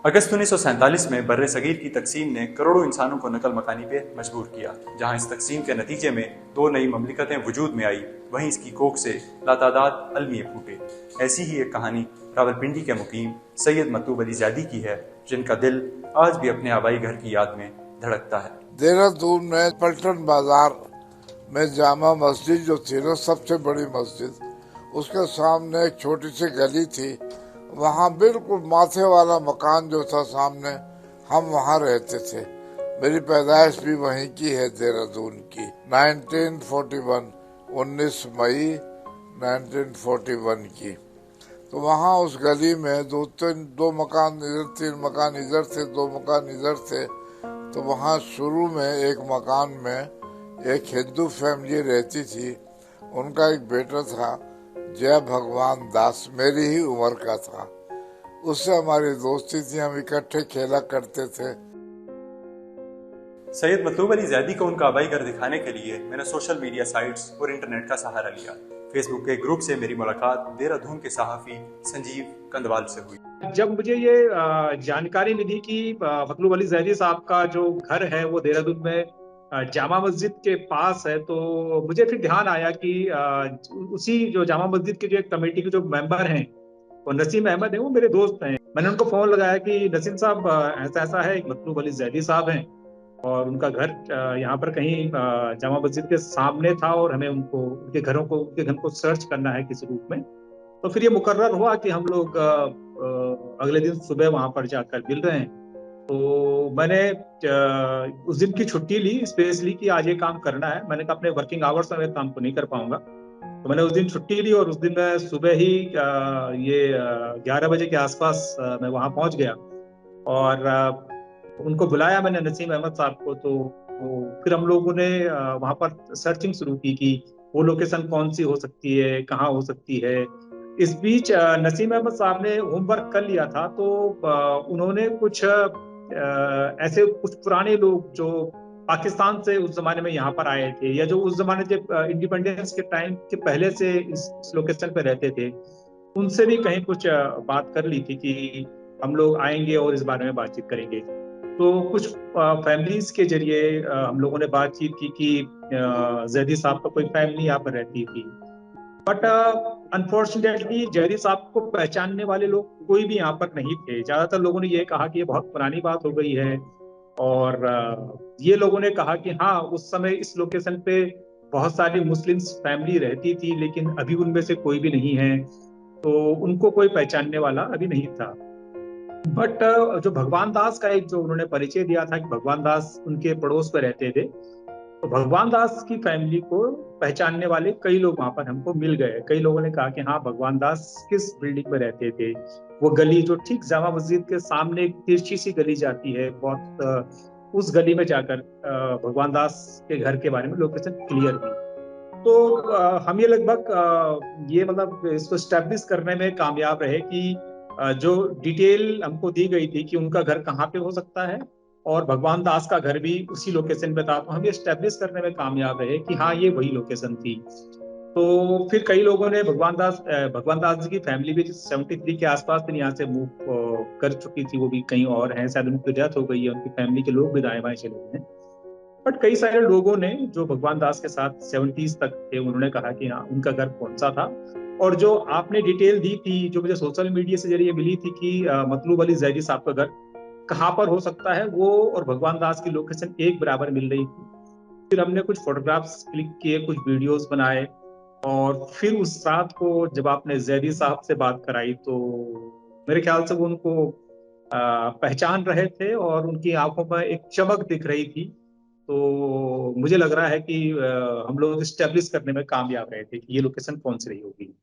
अगस्त 1947 में बर्रे सगीर की तकसीम ने करोड़ों इंसानों को नकल मकानी पे मजबूर किया। जहां इस तकसीम के नतीजे में दो नई ममलिकतें वजूद में आई, वहीं इसकी कोख से लातादाद अलमिए फूटे। ऐसी ही एक कहानी रावलपिंडी के मुकीम सैयद मतलूब अली ज़ैदी की है, जिनका दिल आज भी अपने आबाई घर की याद में धड़कता है। देहरादून में पलटन बाजार में जामा मस्जिद जो थी ना, सबसे बड़ी मस्जिद, उसके सामने एक छोटी सी गली थी। वहाँ बिल्कुल माथे वाला मकान जो था सामने, हम वहाँ रहते थे। मेरी पैदाइश भी वहीं की है, देहरादून की। 1941 19 मई 1941 की। तो वहाँ उस गली में दो मकान इधर, 3 मकान इधर थे, 2 मकान इधर थे। तो वहाँ शुरू में एक मकान में एक हिंदू फैमिली रहती थी। उनका एक बेटा था, जय भगवान दास, मेरी ही उम्र का था। उससे हमारी दोस्ती थी, हम इकट्ठे खेला करते थे। सैयद मतलूब अली ज़ैदी को उनका आबाई घर दिखाने के लिए मैंने सोशल मीडिया साइट्स और इंटरनेट का सहारा लिया। फेसबुक के ग्रुप से मेरी मुलाकात देहरादून के सहाफ़ी संजीव कंदवाल से हुई। जब मुझे ये जानकारी मिली कि मतलूब अली ज़ैदी साहब का जो घर है वो देहरादून में जामा मस्जिद के पास है, तो मुझे फिर ध्यान आया कि उसी जो जामा मस्जिद के जो एक कमेटी के जो मेंबर हैं, वो नसीम अहमद है, वो मेरे दोस्त हैं। मैंने उनको फोन लगाया कि नसीम साहब, ऐसा ऐसा है, मतलूब अली ज़ैदी साहब हैं और उनका घर यहाँ पर कहीं जामा मस्जिद के सामने था और हमें उनके घर को सर्च करना है किसी रूप में। तो फिर ये मुकर्रर हुआ कि हम लोग अगले दिन सुबह वहां पर जाकर मिल रहे हैं। तो मैंने उस दिन की छुट्टी ली स्पेशली कि आज ये काम करना है। मैंने कहा अपने वर्किंग आवर्स में मैं काम को नहीं कर पाऊंगा, तो मैंने उस दिन छुट्टी ली और उस दिन मैं सुबह ही ये 11 बजे के आसपास मैं वहां पहुंच गया और उनको बुलाया मैंने, नसीम अहमद साहब को। तो फिर हम लोगों ने वहां पर सर्चिंग शुरू की कि वो लोकेशन कौन सी हो सकती है, कहाँ हो सकती है। इस बीच नसीम अहमद साहब ने होमवर्क कर लिया था, तो उन्होंने कुछ ऐसे कुछ पुराने लोग जो पाकिस्तान से उस जमाने में यहाँ पर आए थे, या जो उस जमाने जब इंडिपेंडेंस के टाइम के पहले से इस लोकेशन पे रहते थे, उनसे भी कहीं कुछ बात कर ली थी कि हम लोग आएंगे और इस बारे में बातचीत करेंगे। तो कुछ फैमिलीज के जरिए हम लोगों ने बातचीत की कि जैदी साहब का कोई फैमिली यहाँ पर रहती थी। बट अनफॉर्चुनेटली जैदी साहब को पहचानने वाले लोग कोई भी यहाँ पर नहीं थे। ज्यादातर लोगों ने ये कहा कि ये बहुत पुरानी बात हो गई है, और ये लोगों ने कहा कि हाँ, उस समय इस लोकेशन पे बहुत सारी मुस्लिम फैमिली रहती थी, लेकिन अभी उनमें से कोई भी नहीं है, तो उनको कोई पहचानने वाला अभी नहीं था। बट जो भगवान दास का एक जो उन्होंने परिचय दिया था कि भगवान दास उनके पड़ोस में रहते थे, तो भगवान दास की फैमिली को पहचानने वाले कई लोग वहां पर हमको मिल गए। कई लोगों ने कहा कि हाँ, भगवान दास किस बिल्डिंग में रहते थे। वो गली जो ठीक जामा मस्जिद के सामने एक तिरछी सी गली जाती है बहुत, उस गली में जाकर भगवान दास के घर के बारे में लोकेशन क्लियर हुई। तो हम ये लगभग ये मतलब इसको स्टैब्लिश करने में कामयाब रहे कि जो डिटेल हमको दी गई थी कि उनका घर कहाँ पे हो सकता है और भगवान दास का घर भी उसी लोकेशन पे था, तो हम ये स्टैब्लिश करने में कामयाब रहे कि हाँ, ये वही लोकेशन थी। तो फिर कई लोगों ने भगवान दास जी की फैमिली भी 73 के आसपास फिर यहाँ से मूव कर चुकी थी। वो भी कहीं और हैं, शायद उनकी डेथ हो गई है, उनकी फैमिली के लोग भी दाएं बाएं चले गए हैं। बट कई सारे लोगों ने जो भगवान दास के साथ 70s तक थे, उन्होंने कहा कि हाँ, उनका घर कौन सा था। और जो आपने डिटेल दी थी, जो मुझे सोशल मीडिया से जरिए मिली थी कि मतलूब अली ज़ैदी साहब का घर कहाँ पर हो सकता है, वो और भगवान दास की लोकेशन एक बराबर मिल रही थी। फिर हमने कुछ फोटोग्राफ्स क्लिक किए, कुछ वीडियोस बनाए, और फिर उस रात को जब आपने ज़ैदी साहब से बात कराई, तो मेरे ख्याल से वो उनको पहचान रहे थे और उनकी आंखों में एक चमक दिख रही थी। तो मुझे लग रहा है कि हम लोग स्टेब्लिश करने में कामयाब रहे थे कि ये लोकेशन कौन सी रही होगी।